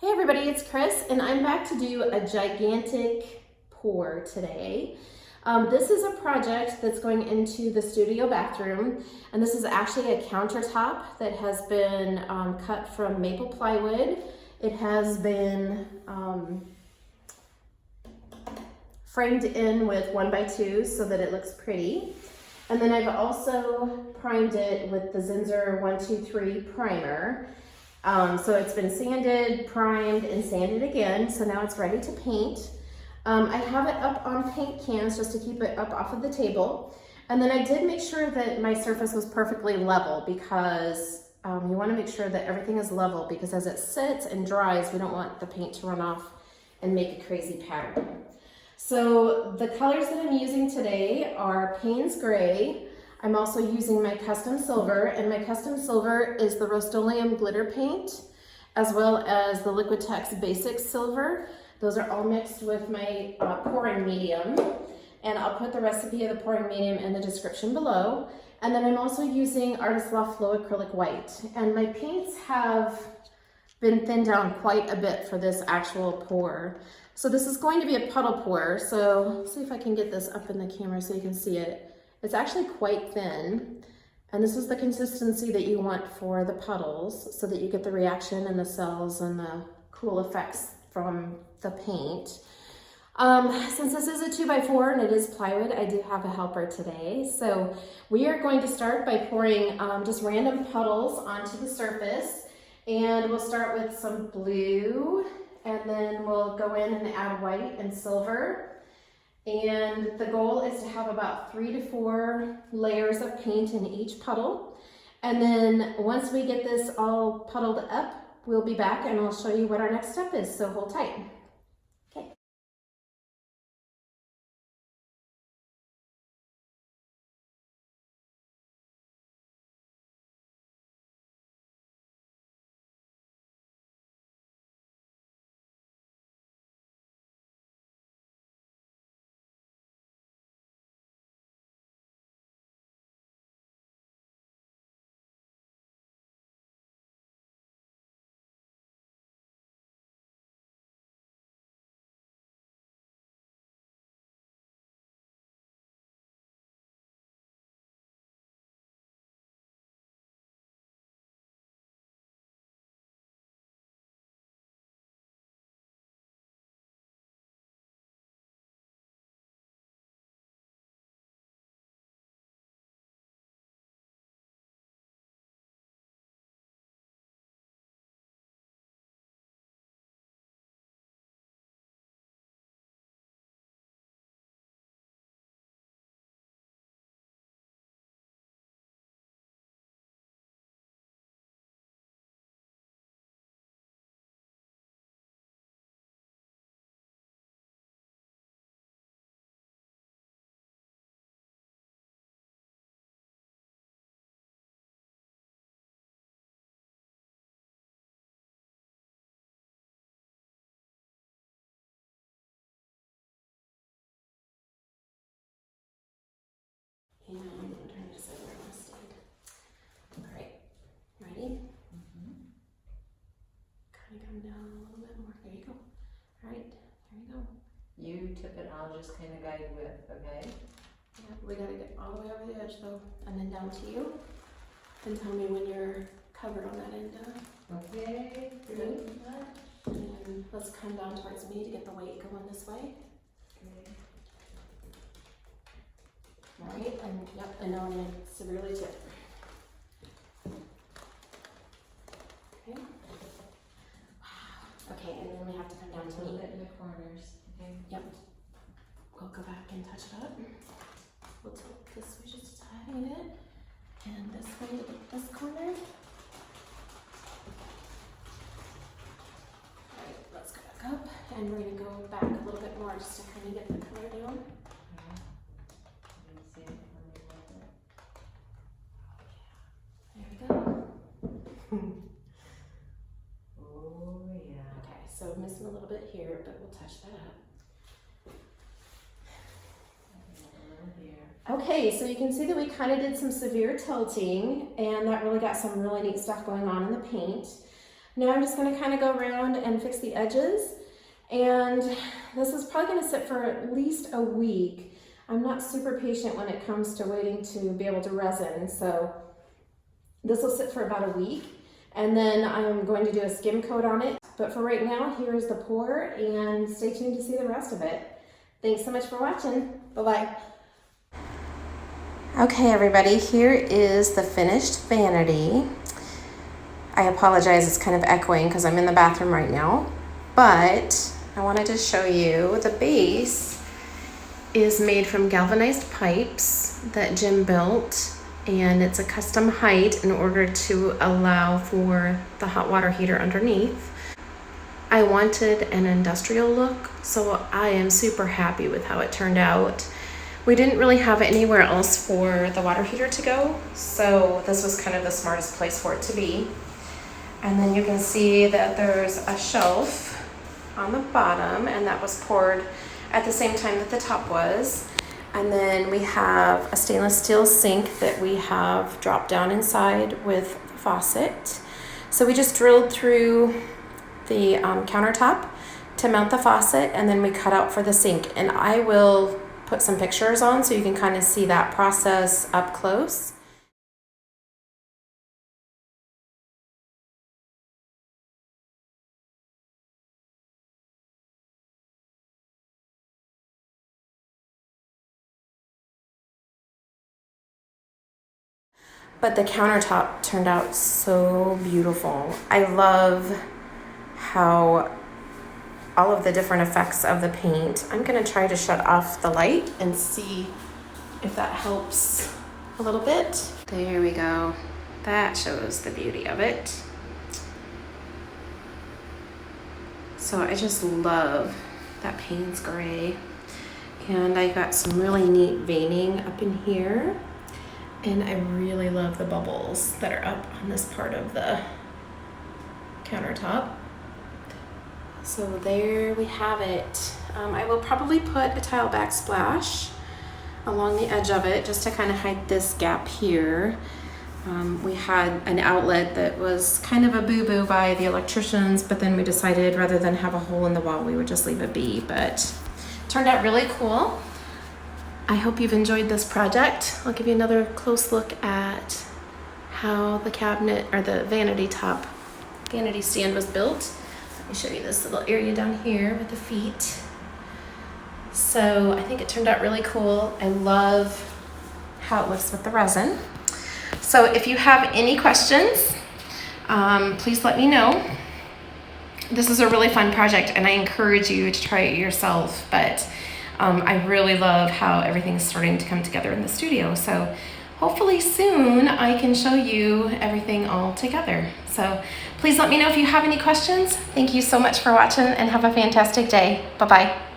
Hey everybody, it's Chris, and I'm back to do a gigantic pour today. This is a project that's going into the studio bathroom, and this is actually a countertop that has been cut from maple plywood. It has been framed in with 1x2 so that it looks pretty. And then I've also primed it with the Zinsser 123 primer. So it's been sanded, primed, and sanded again, so now it's ready to paint. I have it up on paint cans just to keep it up off of the table. And then I did make sure that my surface was perfectly level because you want to make sure that everything is level, because as it sits and dries, we don't want the paint to run off and make a crazy pattern. So the colors that I'm using today are Payne's Gray. I'm also using my custom silver, and my custom silver is the Rust-Oleum glitter paint, as well as the Liquitex basic silver. Those are all mixed with my pouring medium, and I'll put the recipe of the pouring medium in the description below. And then I'm also using Artist Loft Flow Acrylic White, and my paints have been thinned down quite a bit for this actual pour. So this is going to be a puddle pour, so let's see if I can get this up in the camera so you can see it. It's actually quite thin, and this is the consistency that you want for the puddles so that you get the reaction and the cells and the cool effects from the paint. Since this is a 2x4 and it is plywood, I do have a helper today. So we are going to start by pouring just random puddles onto the surface, and we'll start with some blue, and then we'll go in and add white and silver. And the goal is to have about 3 to 4 layers of paint in each puddle. And then once we get this all puddled up, we'll be back and I'll show you what our next step is, so hold tight. Okay. And I'm going to turn this over instead. All right, ready? Kind of come down a little bit more. There you go. All right, there you go. You tip it, I'll just kind of guide with, okay? Yeah, we got to get all the way over the edge though, and then down to you. And tell me when you're covered on that end done. Okay, Good. And then let's come down towards me to get the weight going this way. Okay. All right, and yep, and now I'm going to severely tip. Okay. Wow. Okay, and then we have to come down A to little me. bit in the corners, okay? Yep. We'll go back and touch it up. We'll tilt this way just a tiny bit, and this way to get this corner. All right, let's go back up, and we're going to go back a little bit more just to kind of get the color down. There we go. Oh yeah. Okay, so missing a little bit here, but we'll touch that up. Okay, so you can see that we kind of did some severe tilting, and that really got some really neat stuff going on in the paint. Now I'm just gonna kind of go around and fix the edges. And this is probably gonna sit for at least a week. I'm not super patient when it comes to waiting to be able to resin, so this will sit for about a week. And then I'm going to do a skim coat on it. But for right now, here's the pour, and stay tuned to see the rest of it. Thanks so much for watching. Bye-bye. Okay, everybody, here is the finished vanity. I apologize, it's kind of echoing because I'm in the bathroom right now, but I wanted to show you the base is made from galvanized pipes that Jim built, and it's a custom height in order to allow for the hot water heater underneath. I wanted an industrial look, so I am super happy with how it turned out. We didn't really have anywhere else for the water heater to go, so this was kind of the smartest place for it to be. And then you can see that there's a shelf on the bottom, and that was poured at the same time that the top was. And then we have a stainless steel sink that we have dropped down inside with the faucet. So we just drilled through the countertop to mount the faucet, and then we cut out for the sink. And I will put some pictures on so you can kind of see that process up close. But the countertop turned out so beautiful. I love how all of the different effects of the paint. I'm gonna try to shut off the light and see if that helps a little bit. There we go. That shows the beauty of it. So I just love that Payne's gray. And I got some really neat veining up in here. And I really love the bubbles that are up on this part of the countertop. So there we have it. I will probably put a tile backsplash along the edge of it just to kind of hide this gap here. We had an outlet that was kind of a boo-boo by the electricians, but then we decided rather than have a hole in the wall, we would just leave it be, but it turned out really cool. I hope you've enjoyed this project. I'll give you another close look at how the cabinet or the vanity stand was built. Let me show you this little area down here with the feet. So I think it turned out really cool. I love how it looks with the resin. So if you have any questions, please let me know. This is a really fun project and I encourage you to try it yourself, but I really love how everything's starting to come together in the studio. So hopefully soon I can show you everything all together. So please let me know if you have any questions. Thank you so much for watching and have a fantastic day. Bye-bye.